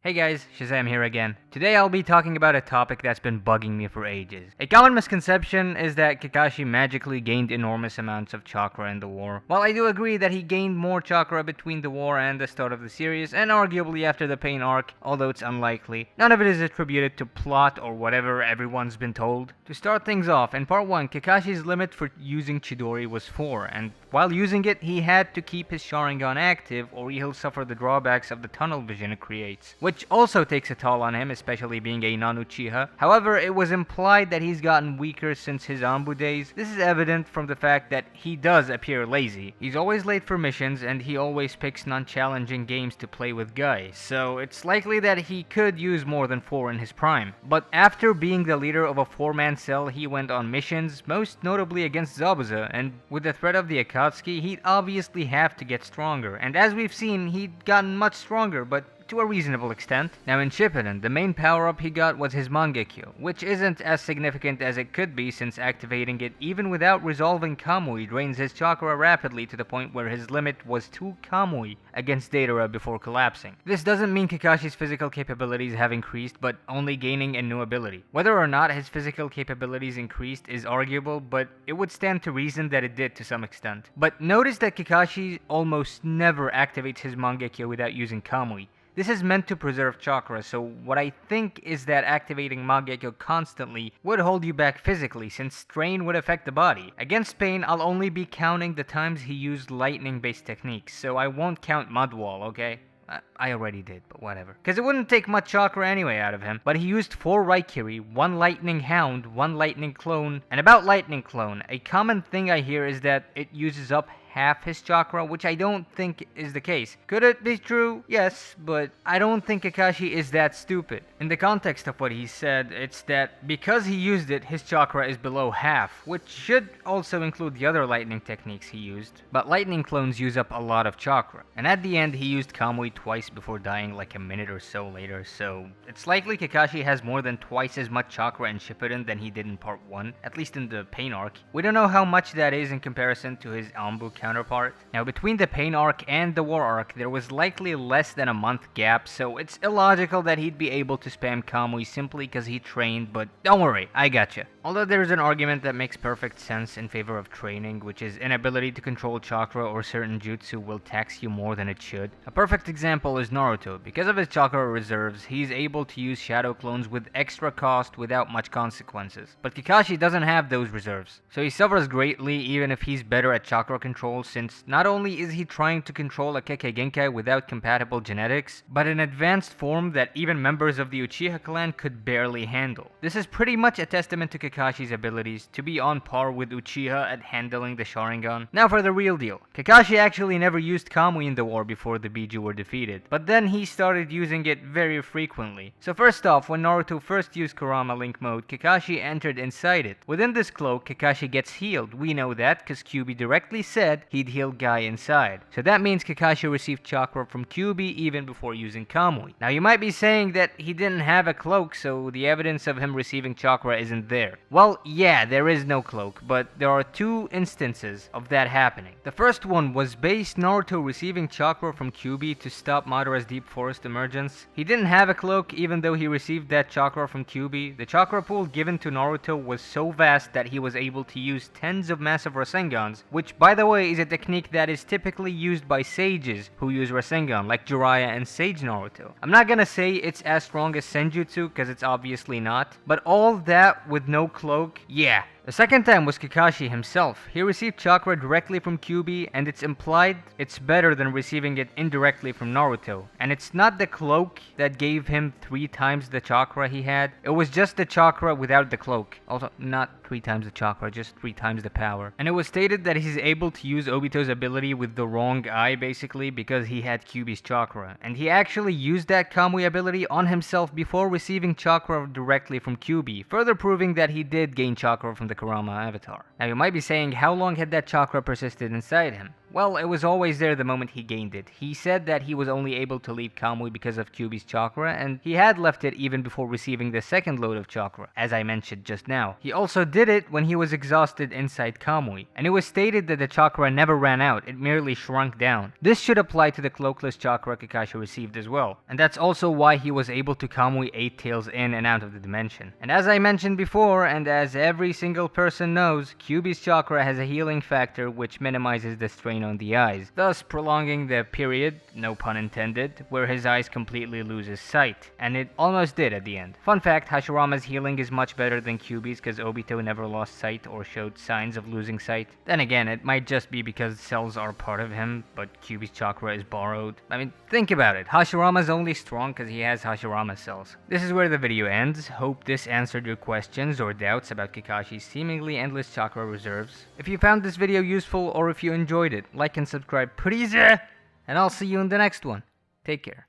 Hey guys, Shazam here again. Today I'll be talking about a topic that's been bugging me for ages. A common misconception is that Kakashi magically gained enormous amounts of chakra in the war. While I do agree that he gained more chakra between the war and the start of the series, and arguably after the Pain arc, although it's unlikely, none of it is attributed to plot or whatever everyone's been told. To start things off, in part 1, Kakashi's limit for using Chidori was 4, and while using it, he had to keep his Sharingan active or he'll suffer the drawbacks of the tunnel vision it creates, which also takes a toll on him, especially being a non-Uchiha. However, it was implied that he's gotten weaker since his Anbu days. This is evident from the fact that he does appear lazy. He's always late for missions and he always picks non-challenging games to play with guys, so it's likely that he could use more than 4 in his prime. But after being the leader of a 4-man cell, he went on missions, most notably against Zabuza, and with the threat of the Akatsuki, he'd obviously have to get stronger, and as we've seen, he'd gotten much stronger, but to a reasonable extent. Now in Shippuden, the main power-up he got was his Mangekyo, which isn't as significant as it could be since activating it even without resolving Kamui drains his chakra rapidly to the point where his limit was 2 Kamui against Deidara before collapsing. This doesn't mean Kakashi's physical capabilities have increased, but only gaining a new ability. Whether or not his physical capabilities increased is arguable, but it would stand to reason that it did to some extent. But notice that Kakashi almost never activates his Mangekyo without using Kamui. This is meant to preserve chakra, so what I think is that activating Mangekyo constantly would hold you back physically, since strain would affect the body. Against Pain, I'll only be counting the times he used lightning-based techniques, so I won't count Mud Wall, okay? I already did, but whatever. Because it wouldn't take much chakra anyway out of him. But he used 4 Raikiri, 1 Lightning Hound, 1 Lightning Clone. And about Lightning Clone, a common thing I hear is that it uses up half his chakra, which I don't think is the case. Could it be true? Yes, but I don't think Kakashi is that stupid. In the context of what he said, it's that because he used it, his chakra is below half, which should also include the other lightning techniques he used. But lightning clones use up a lot of chakra, and at the end he used Kamui twice before dying like a minute or so later, so it's likely Kakashi has more than twice as much chakra in Shippuden than he did in part 1, at least in the Pain arc. We don't know how much that is in comparison to his Anbu counterpart. Now, between the Pain arc and the War arc, there was likely less than a month gap, so it's illogical that he'd be able to spam Kamui simply because he trained, but don't worry, I gotcha. Although there's an argument that makes perfect sense in favor of training, which is inability to control chakra or certain jutsu will tax you more than it should. A perfect example is Naruto. Because of his chakra reserves, he's able to use shadow clones with extra cost without much consequences. But Kakashi doesn't have those reserves, so he suffers greatly even if he's better at chakra control, since not only is he trying to control a Kekkei Genkai without compatible genetics, but an advanced form that even members of the Uchiha clan could barely handle. This is pretty much a testament to Kakashi's abilities to be on par with Uchiha at handling the Sharingan. Now for the real deal. Kakashi actually never used Kamui in the war before the Biju were defeated, but then he started using it very frequently. So first off, when Naruto first used Kurama Link mode, Kakashi entered inside it. Within this cloak, Kakashi gets healed. We know that because Kyuubi directly said he'd heal Guy inside. So that means Kakashi received chakra from Kyuubi even before using Kamui. Now you might be saying that he didn't have a cloak, so the evidence of him receiving chakra isn't there. Well, yeah, there is no cloak, but there are 2 instances of that happening. The first one was based Naruto receiving chakra from Kyuubi to stop Madara's deep forest emergence. He didn't have a cloak even though he received that chakra from Kyuubi. The chakra pool given to Naruto was so vast that he was able to use tens of massive Rasengans, which by the way is a technique that is typically used by sages who use Rasengan, like Jiraiya and Sage Naruto. I'm not gonna say it's as strong as Senjutsu, because it's obviously not, but all that with no cloak, yeah. The second time was Kakashi himself. He received chakra directly from Kyuubi, and it's implied it's better than receiving it indirectly from Naruto. And it's not the cloak that gave him 3 times the chakra he had, it was just the chakra without the cloak. Also, not 3 times the chakra, just 3 times the power. And it was stated that he's able to use Obito's ability with the wrong eye, basically, because he had Kyuubi's chakra. And he actually used that Kamui ability on himself before receiving chakra directly from Kyuubi, further proving that he did gain chakra from the the Kurama avatar. Now you might be saying, how long had that chakra persisted inside him? Well, it was always there the moment he gained it. He said that he was only able to leave Kamui because of Kyuubi's chakra, and he had left it even before receiving the second load of chakra, as I mentioned just now. He also did it when he was exhausted inside Kamui, and it was stated that the chakra never ran out, it merely shrunk down. This should apply to the cloakless chakra Kakashi received as well, and that's also why he was able to Kamui 8 tails in and out of the dimension. And as I mentioned before, and as every single person knows, Kyuubi's chakra has a healing factor which minimizes the strain on the eyes, thus prolonging the period, no pun intended, where his eyes completely lose his sight, and it almost did at the end. Fun fact, Hashirama's healing is much better than Kyuubi's because Obito never lost sight or showed signs of losing sight. Then again, it might just be because cells are part of him, but Kyuubi's chakra is borrowed. I mean, think about it, Hashirama's only strong because he has Hashirama cells. This is where the video ends. Hope this answered your questions or doubts about Kakashi's seemingly endless chakra reserves. If you found this video useful or if you enjoyed it, like and subscribe please, and I'll see you in the next one. Take care.